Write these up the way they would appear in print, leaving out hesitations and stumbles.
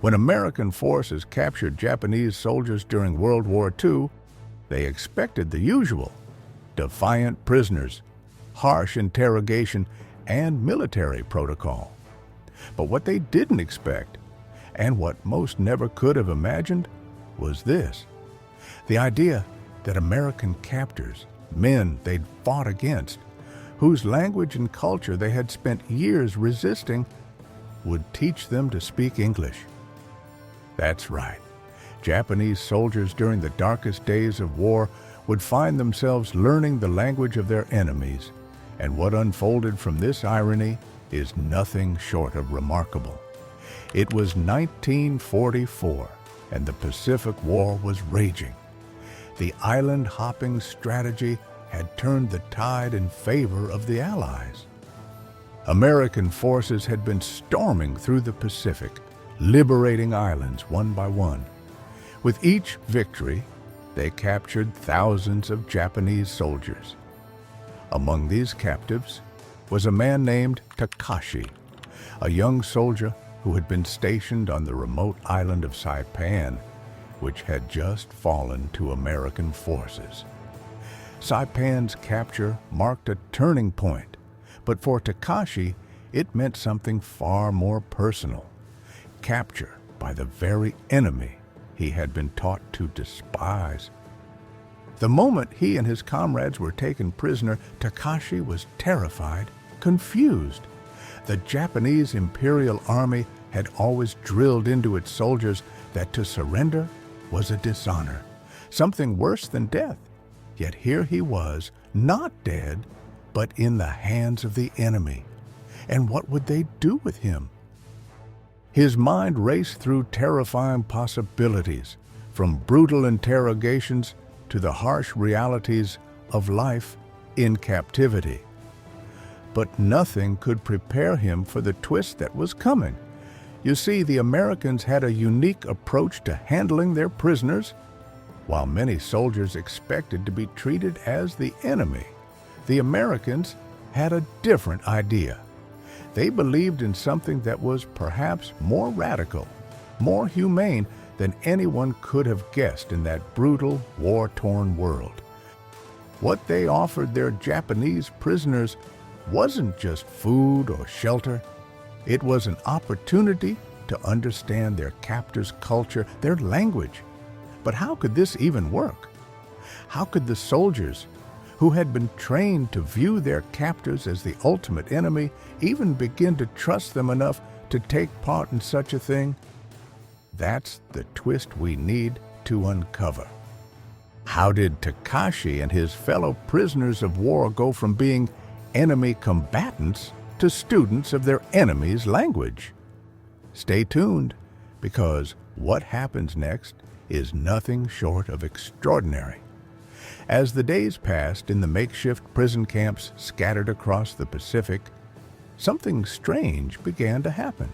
When American forces captured Japanese soldiers during World War II, they expected the usual: defiant prisoners, harsh interrogation, and military protocol. But what they didn't expect, and what most never could have imagined, was this: the idea that American captors, men they'd fought against, whose language and culture they had spent years resisting, would teach them to speak English. That's right. Japanese soldiers during the darkest days of war would find themselves learning the language of their enemies, and what unfolded from this irony is nothing short of remarkable. It was 1944, and the Pacific War was raging. The island-hopping strategy had turned the tide in favor of the Allies. American forces had been storming through the Pacific, liberating islands one by one. With each victory, they captured thousands of Japanese soldiers. Among these captives was a man named Takashi, a young soldier who had been stationed on the remote island of Saipan, which had just fallen to American forces. Saipan's capture marked a turning point, but for Takashi, it meant something far more personal: capture by the very enemy he had been taught to despise. The moment he and his comrades were taken prisoner, Takashi was terrified, confused. The Japanese Imperial Army had always drilled into its soldiers that to surrender was a dishonor, something worse than death. Yet here he was, not dead, but in the hands of the enemy. And what would they do with him? His mind raced through terrifying possibilities, from brutal interrogations to the harsh realities of life in captivity. But nothing could prepare him for the twist that was coming. You see, the Americans had a unique approach to handling their prisoners. While many soldiers expected to be treated as the enemy, the Americans had a different idea. They believed in something that was perhaps more radical, more humane than anyone could have guessed in that brutal, war-torn world. What they offered their Japanese prisoners wasn't just food or shelter. It was an opportunity to understand their captors' culture, their language. But how could this even work? How could the soldiers, who had been trained to view their captors as the ultimate enemy, even begin to trust them enough to take part in such a thing? That's the twist we need to uncover. How did Takashi and his fellow prisoners of war go from being enemy combatants to students of their enemy's language? Stay tuned, because what happens next is nothing short of extraordinary. As the days passed in the makeshift prison camps scattered across the Pacific, something strange began to happen.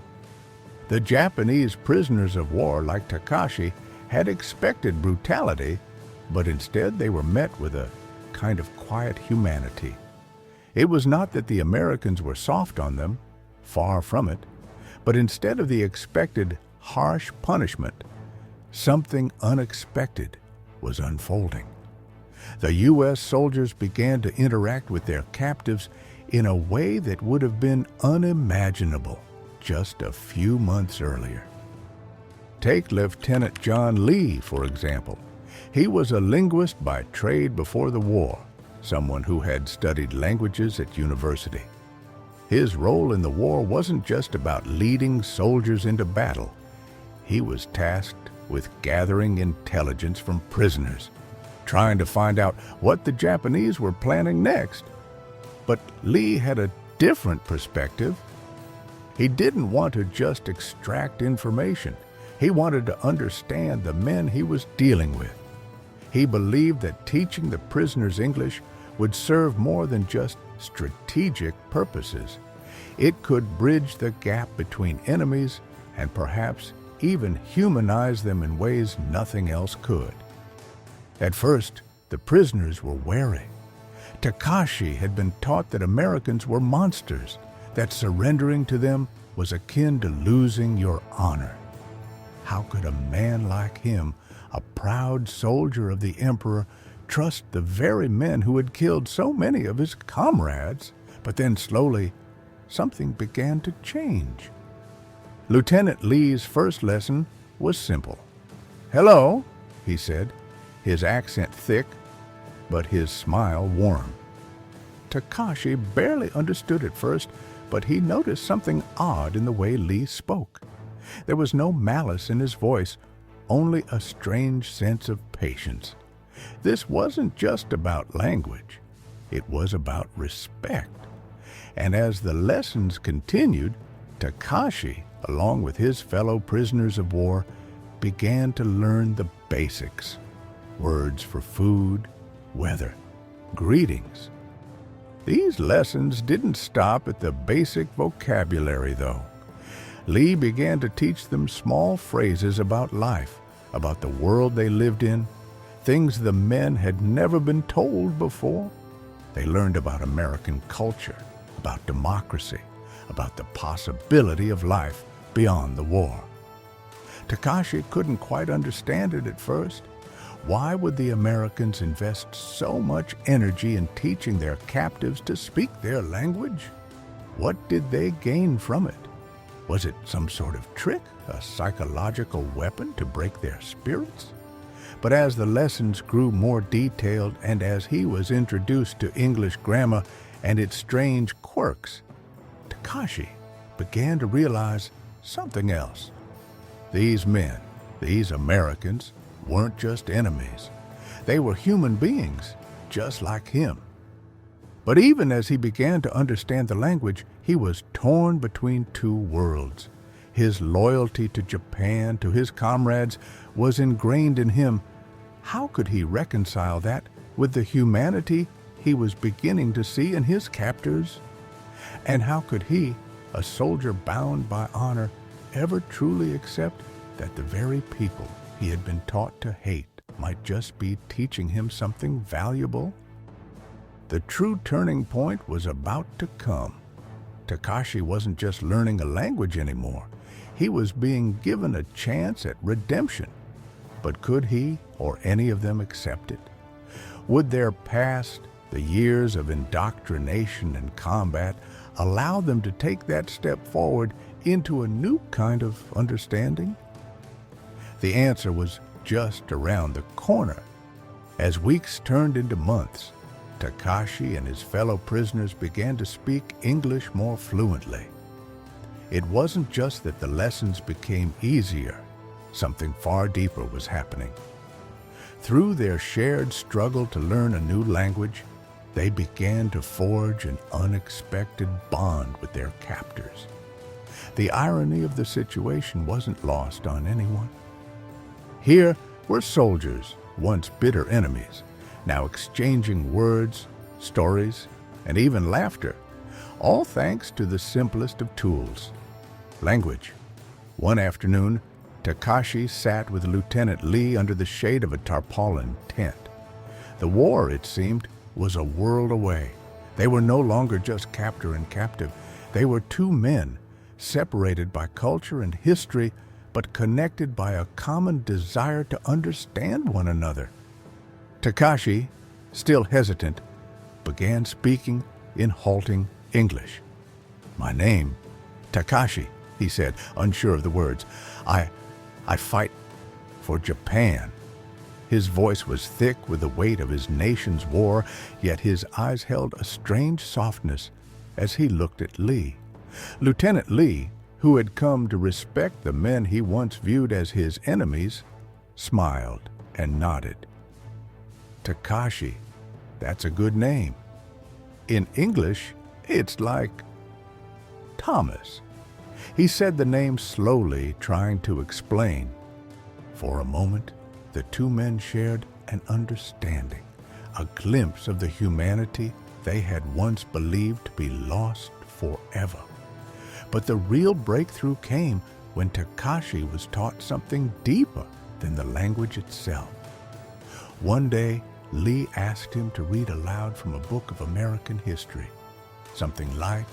The Japanese prisoners of war, like Takashi, had expected brutality, but instead they were met with a kind of quiet humanity. It was not that the Americans were soft on them, far from it, but instead of the expected harsh punishment, something unexpected was unfolding. The U.S. soldiers began to interact with their captives in a way that would have been unimaginable just a few months earlier. Take Lieutenant John Lee, for example. He was a linguist by trade before the war, someone who had studied languages at university. His role in the war wasn't just about leading soldiers into battle. He was tasked with gathering intelligence from prisoners, trying to find out what the Japanese were planning next. But Lee had a different perspective. He didn't want to just extract information. He wanted to understand the men he was dealing with. He believed that teaching the prisoners English would serve more than just strategic purposes. It could bridge the gap between enemies and perhaps even humanize them in ways nothing else could. At first, the prisoners were wary. Takashi had been taught that Americans were monsters, that surrendering to them was akin to losing your honor. How could a man like him, a proud soldier of the emperor, trust the very men who had killed so many of his comrades? But then slowly, something began to change. Lieutenant Lee's first lesson was simple. "Hello," he said, his accent thick, but his smile warm. Takashi barely understood at first, but he noticed something odd in the way Lee spoke. There was no malice in his voice, only a strange sense of patience. This wasn't just about language. It was about respect. And as the lessons continued, Takashi, along with his fellow prisoners of war, began to learn the basics. Words for food, weather, greetings. These lessons didn't stop at the basic vocabulary, though. Lee began to teach them small phrases about life, about the world they lived in, things the men had never been told before. They learned about American culture, about democracy, about the possibility of life beyond the war. Takashi couldn't quite understand it at first. Why would the Americans invest so much energy in teaching their captives to speak their language? What did they gain from it? Was it some sort of trick, a psychological weapon to break their spirits? But as the lessons grew more detailed and as he was introduced to English grammar and its strange quirks, Takashi began to realize something else. These men, these Americans, weren't just enemies. They were human beings, just like him. But even as he began to understand the language, he was torn between two worlds. His loyalty to Japan, to his comrades, was ingrained in him. How could he reconcile that with the humanity he was beginning to see in his captors? And how could he, a soldier bound by honor, ever truly accept that the very people he had been taught to hate might just be teaching him something valuable? The true turning point was about to come. Takashi wasn't just learning a language anymore. He was being given a chance at redemption. But could he or any of them accept it? Would their past, the years of indoctrination and combat, allow them to take that step forward into a new kind of understanding? The answer was just around the corner. As weeks turned into months, Takashi and his fellow prisoners began to speak English more fluently. It wasn't just that the lessons became easier. Something far deeper was happening. Through their shared struggle to learn a new language, they began to forge an unexpected bond with their captors. The irony of the situation wasn't lost on anyone. Here were soldiers, once bitter enemies, now exchanging words, stories, and even laughter, all thanks to the simplest of tools, language. One afternoon, Takashi sat with Lieutenant Lee under the shade of a tarpaulin tent. The war, it seemed, was a world away. They were no longer just captor and captive. They were two men, separated by culture and history, but connected by a common desire to understand one another. Takashi, still hesitant, began speaking in halting English. "My name, Takashi," he said, unsure of the words. I fight for Japan." His voice was thick with the weight of his nation's war, yet his eyes held a strange softness as he looked at Lee. Lieutenant Lee, who had come to respect the men he once viewed as his enemies, smiled and nodded. "Takashi, that's a good name. In English, it's like Thomas." He said the name slowly, trying to explain. For a moment, the two men shared an understanding, a glimpse of the humanity they had once believed to be lost forever. But the real breakthrough came when Takashi was taught something deeper than the language itself. One day, Lee asked him to read aloud from a book of American history, something light,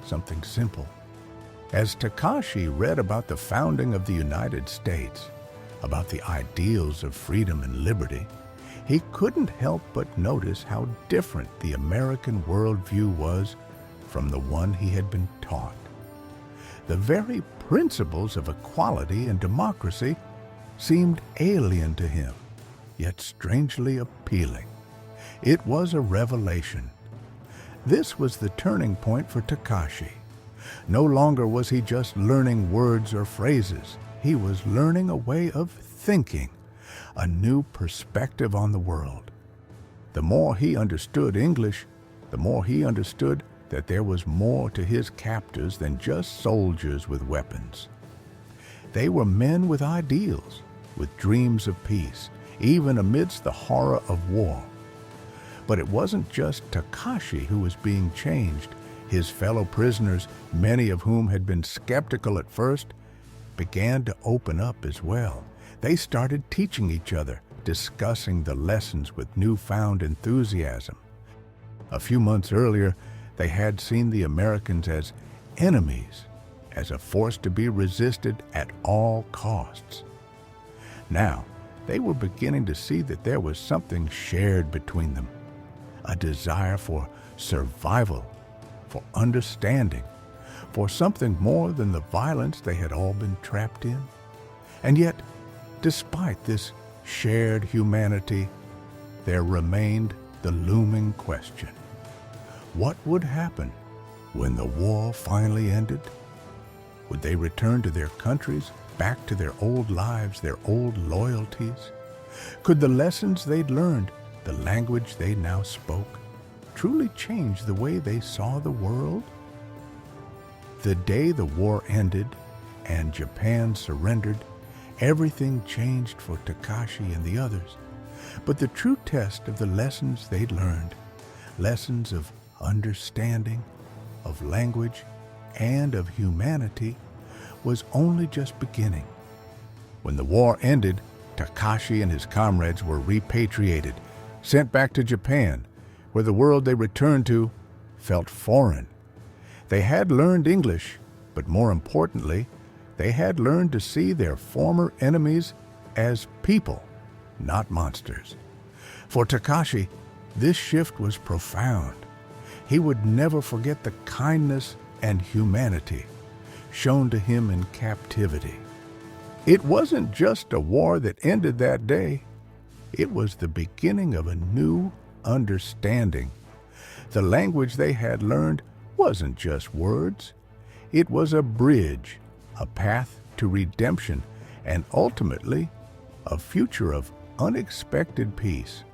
something simple. As Takashi read about the founding of the United States, about the ideals of freedom and liberty, he couldn't help but notice how different the American worldview was from the one he had been taught. The very principles of equality and democracy seemed alien to him, yet strangely appealing. It was a revelation. This was the turning point for Takashi. No longer was he just learning words or phrases. He was learning a way of thinking, a new perspective on the world. The more he understood English, the more he understood that there was more to his captors than just soldiers with weapons. They were men with ideals, with dreams of peace, even amidst the horror of war. But it wasn't just Takashi who was being changed. His fellow prisoners, many of whom had been skeptical at first, began to open up as well. They started teaching each other, discussing the lessons with newfound enthusiasm. A few months earlier, they had seen the Americans as enemies, as a force to be resisted at all costs. Now, they were beginning to see that there was something shared between them, a desire for survival, for understanding, for something more than the violence they had all been trapped in. And yet, despite this shared humanity, there remained the looming question. What would happen when the war finally ended? Would they return to their countries, back to their old lives, their old loyalties? Could the lessons they'd learned, the language they now spoke, truly change the way they saw the world? The day the war ended and Japan surrendered, everything changed for Takashi and the others. But the true test of the lessons they'd learned, lessons of understanding, of language, and of humanity, was only just beginning. When the war ended, Takashi and his comrades were repatriated, sent back to Japan, where the world they returned to felt foreign. They had learned English, but more importantly, they had learned to see their former enemies as people, not monsters. For Takashi, this shift was profound. He would never forget the kindness and humanity shown to him in captivity. It wasn't just a war that ended that day. It was the beginning of a new understanding. The language they had learned wasn't just words. It was a bridge, a path to redemption, and ultimately, a future of unexpected peace.